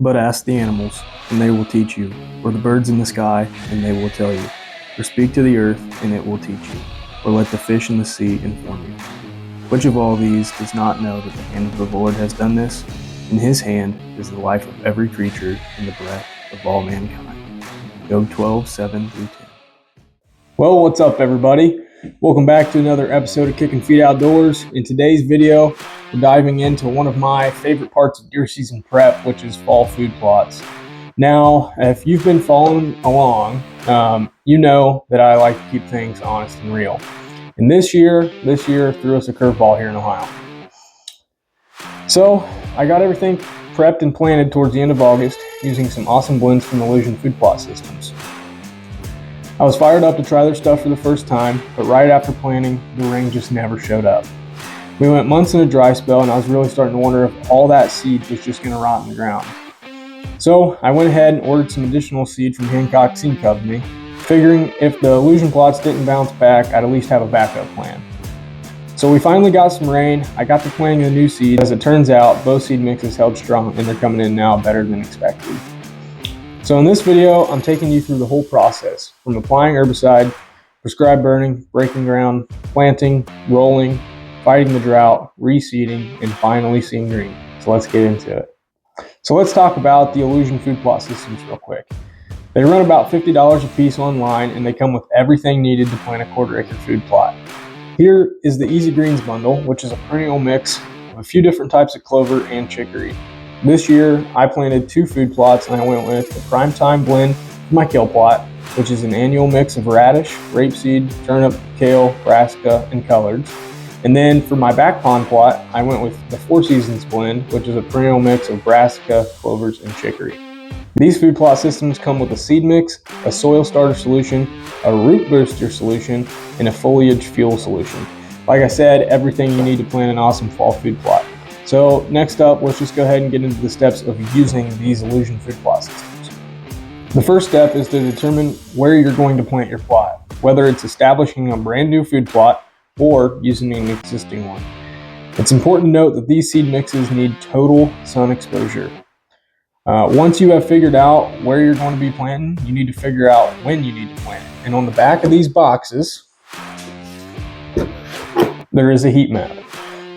But ask the animals, and they will teach you, or the birds in the sky, and they will tell you, or speak to the earth, and it will teach you, or let the fish in the sea inform you. Which of all these does not know that the hand of the Lord has done this? In his hand is the life of every creature and the breath of all mankind. Job 12:7-10. Well, what's up, everybody? Welcome back to another episode of Kicking Feet Outdoors. In today's video, we're diving into one of my favorite parts of deer season prep, which is fall food plots. Now, if you've been following along, you know that I like to keep things honest and real. And this year threw us a curveball here in Ohio. So I got everything prepped and planted towards the end of August using some awesome blends from Illusion Outdoor Systems. I was fired up to try their stuff for the first time, but right after planting, the rain just never showed up. We went months in a dry spell, and I was really starting to wonder if all that seed was just going to rot in the ground. So I went ahead and ordered some additional seed from Hancock Seed Company, figuring if the Illusion plots didn't bounce back, I'd at least have a backup plan. So we finally got some rain. I got to planting the new seed. As it turns out, both seed mixes held strong, and they're coming in now better than expected. So in this video, I'm taking you through the whole process, from applying herbicide, prescribed burning, breaking ground, planting, rolling, fighting the drought, reseeding, and finally seeing green. So let's get into it. So let's talk about the Illusion Food Plot Systems real quick. They run about $50 a piece online, and they come with everything needed to plant a quarter-acre food plot. Here is the Easy Greens bundle, which is a perennial mix of a few different types of clover and chicory. This year, I planted 2 food plots, and I went with the Prime Time blend for my kale plot, which is an annual mix of radish, rapeseed, turnip, kale, brassica, and collards. And then for my back pond plot, I went with the 4 Seasons blend, which is a perennial mix of brassica, clovers, and chicory. These food plot systems come with a seed mix, a soil starter solution, a root booster solution, and a foliage fuel solution. Like I said, everything you need to plant an awesome fall food plot. So next up, let's just go ahead and get into the steps of using these Illusion food plot systems. The first step is to determine where you're going to plant your plot, whether it's establishing a brand new food plot or using an existing one. It's important to note that these seed mixes need total sun exposure. Once you have figured out where you're going to be planting, you need to figure out when you need to plant it. And on the back of these boxes, there is a heat map.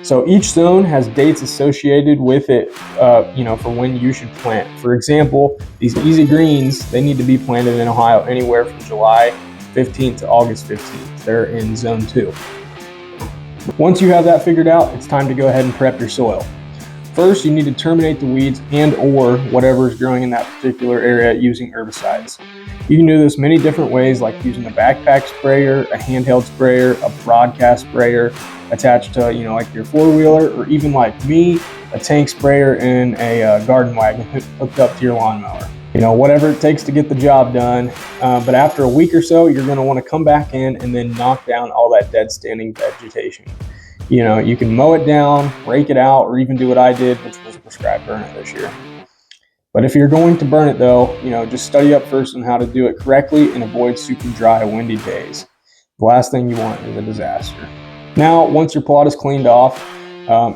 So each zone has dates associated with it, for when you should plant. For example, these Easy Greens, they need to be planted in Ohio anywhere from July 15th to August 15th. They're in zone 2. Once you have that figured out, it's time to go ahead and prep your soil. First, you need to terminate the weeds and or whatever is growing in that particular area using herbicides. You can do this many different ways, like using a backpack sprayer, a handheld sprayer, a broadcast sprayer attached to, like your four-wheeler, or even like me, a tank sprayer and a garden wagon hooked up to your lawnmower. Whatever it takes to get the job done. But after a week or so, you're going to want to come back in and then knock down all that dead standing vegetation. You can mow it down, rake it out, or even do what I did, which was prescribed burn it this year. But if you're going to burn it though, just study up first on how to do it correctly and avoid super dry, windy days. The last thing you want is a disaster. Now, once your plot is cleaned off,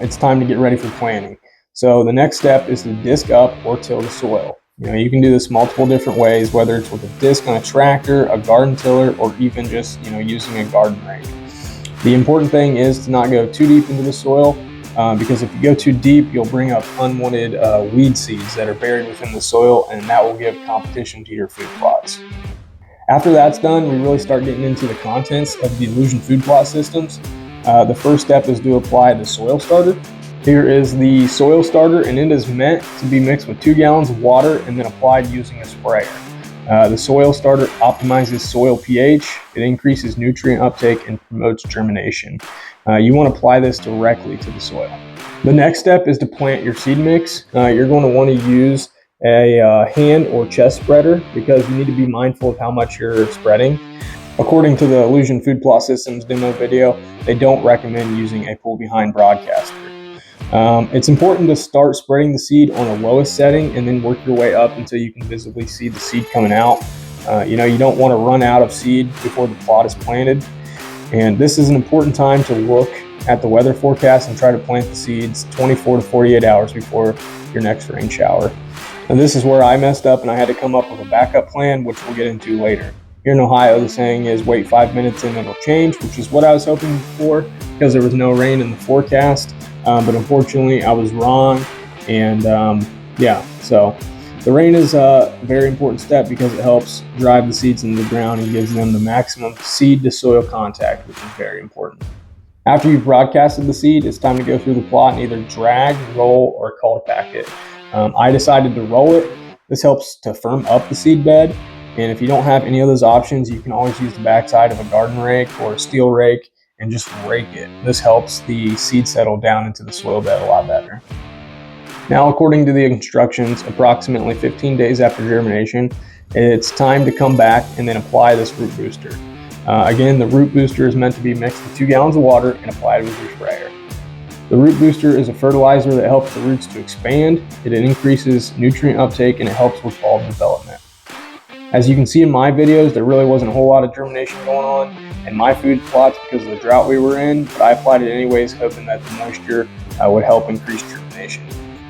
it's time to get ready for planting. So the next step is to disc up or till the soil. You can do this multiple different ways, whether it's with a disc on a tractor, a garden tiller, or even just, using a garden rake. The important thing is to not go too deep into the soil, because if you go too deep, you'll bring up unwanted weed seeds that are buried within the soil, and that will give competition to your food plots. After that's done, we really start getting into the contents of the Illusion food plot systems. The first step is to apply the soil starter. Here is the soil starter, and it is meant to be mixed with 2 gallons of water and then applied using a sprayer. The soil starter optimizes soil pH, it increases nutrient uptake, and promotes germination. You want to apply this directly to the soil. The next step is to plant your seed mix. You're going to want to use a hand or chest spreader because you need to be mindful of how much you're spreading. According to the Illusion Food Plot Systems demo video, they don't recommend using a pull-behind broadcaster. It's important to start spreading the seed on the lowest setting and then work your way up until you can visibly see the seed coming out. You don't want to run out of seed before the plot is planted. And this is an important time to look at the weather forecast and try to plant the seeds 24 to 48 hours before your next rain shower. And this is where I messed up and I had to come up with a backup plan, which we'll get into later. Here in Ohio, the saying is wait 5 minutes and it'll change, which is what I was hoping for because there was no rain in the forecast. But unfortunately, I was wrong. And yeah, so the rain is a very important step because it helps drive the seeds into the ground and gives them the maximum seed to soil contact, which is very important. After you've broadcasted the seed, it's time to go through the plot and either drag, roll, or cultipack it. I decided to roll it. This helps to firm up the seed bed. And if you don't have any of those options, you can always use the backside of a garden rake or a steel rake and just rake it. This helps the seed settle down into the soil bed a lot better. Now, according to the instructions, approximately 15 days after germination, it's time to come back and then apply this root booster. Again, the root booster is meant to be mixed with 2 gallons of water and applied with your sprayer. The root booster is a fertilizer that helps the roots to expand, it increases nutrient uptake, and it helps with bulb development. As you can see in my videos, there really wasn't a whole lot of germination going on in my food plots because of the drought we were in, but I applied it anyways, hoping that the moisture would help increase germination.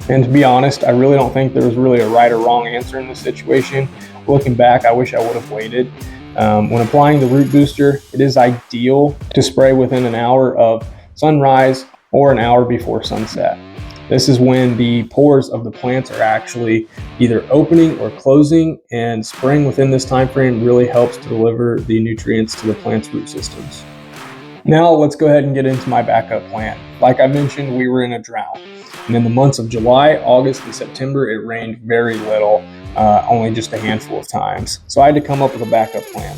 And to be honest, I really don't think there was really a right or wrong answer in this situation. Looking back, I wish I would have waited. When applying the root booster, it is ideal to spray within an hour of sunrise or an hour before sunset. This is when the pores of the plants are actually either opening or closing, and spraying within this time frame really helps to deliver the nutrients to the plant's root systems. Now let's go ahead and get into my backup plan. Like I mentioned, we were in a drought. And in the months of July, August, and September, it rained very little, only just a handful of times. So I had to come up with a backup plan.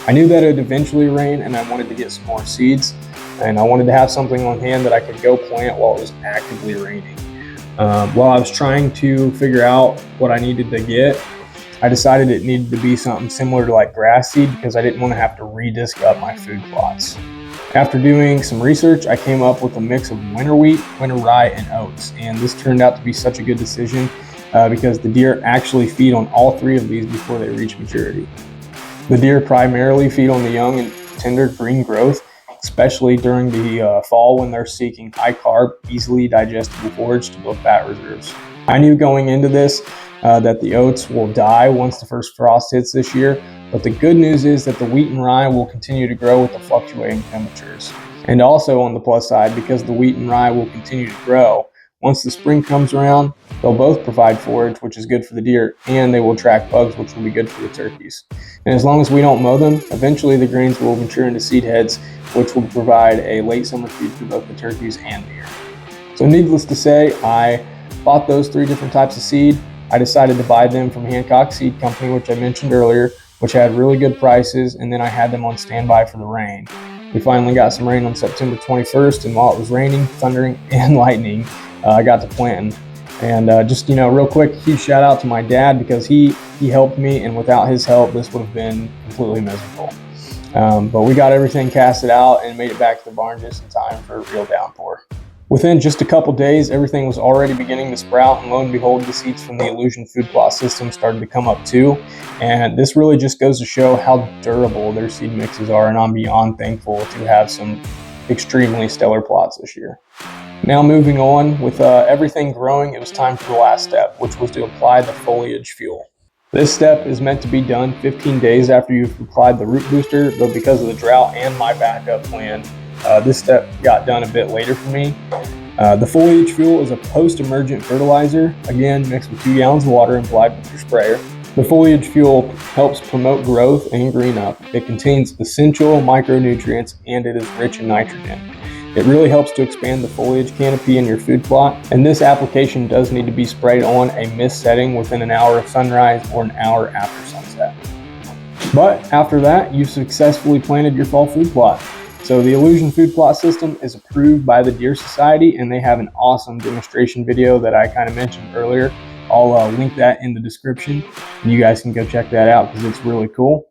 I knew that it would eventually rain and I wanted to get some more seeds. And I wanted to have something on hand that I could go plant while it was actively raining. While I was trying to figure out what I needed to get, I decided it needed to be something similar to like grass seed because I didn't want to have to re-disc up my food plots. After doing some research, I came up with a mix of winter wheat, winter rye, and oats. And this turned out to be such a good decision because the deer actually feed on all 3 of these before they reach maturity. The deer primarily feed on the young and tender green growth, especially during the fall when they're seeking high carb, easily digestible forage to build fat reserves. I knew going into this that the oats will die once the first frost hits this year, but the good news is that the wheat and rye will continue to grow with the fluctuating temperatures. And also on the plus side, because the wheat and rye will continue to grow, once the spring comes around, they'll both provide forage, which is good for the deer, and they will attract bugs, which will be good for the turkeys. And as long as we don't mow them, eventually the grains will mature into seed heads, which will provide a late summer feed for both the turkeys and deer. So needless to say, I bought those 3 different types of seed. I decided to buy them from Hancock Seed Company, which I mentioned earlier, which had really good prices, and then I had them on standby for the rain. We finally got some rain on September 21st, and while it was raining, thundering, and lightning, I got to planting. And just, real quick, huge shout out to my dad because he helped me, and without his help, this would have been completely miserable. But we got everything casted out and made it back to the barn just in time for a real downpour. Within just a couple days, everything was already beginning to sprout, and lo and behold, the seeds from the Illusion food plot system started to come up too. And this really just goes to show how durable their seed mixes are, and I'm beyond thankful to have some extremely stellar plots this year. Now moving on, with everything growing, it was time for the last step, which was to apply the foliage fuel. This step is meant to be done 15 days after you've applied the root booster, but because of the drought and my backup plan, this step got done a bit later for me. The foliage fuel is a post-emergent fertilizer, again mixed with 2 gallons of water and applied with your sprayer. The foliage fuel helps promote growth and green up. It contains essential micronutrients and it is rich in nitrogen. It really helps to expand the foliage canopy in your food plot, and this application does need to be sprayed on a mist setting within an hour of sunrise or an hour after sunset. But after that, you've successfully planted your fall food plot. So the Illusion food plot system is approved by the Deer Society, and they have an awesome demonstration video that I kind of mentioned earlier. I'll link that in the description, and you guys can go check that out because it's really cool.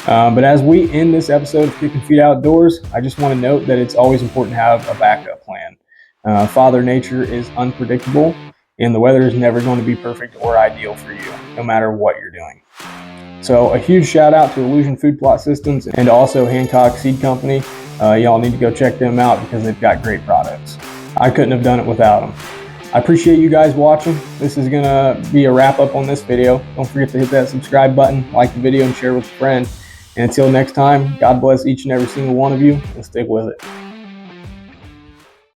But as we end this episode of Kicking Feet Outdoors, I just want to note that it's always important to have a backup plan. Father Nature is unpredictable, and the weather is never going to be perfect or ideal for you, no matter what you're doing. So a huge shout out to Illusion Food Plot Systems and also Hancock Seed Company. Y'all need to go check them out because they've got great products. I couldn't have done it without them. I appreciate you guys watching. This is gonna be a wrap up on this video. Don't forget to hit that subscribe button, like the video, and share with a friend. And until next time, God bless each and every single one of you, and stick with it.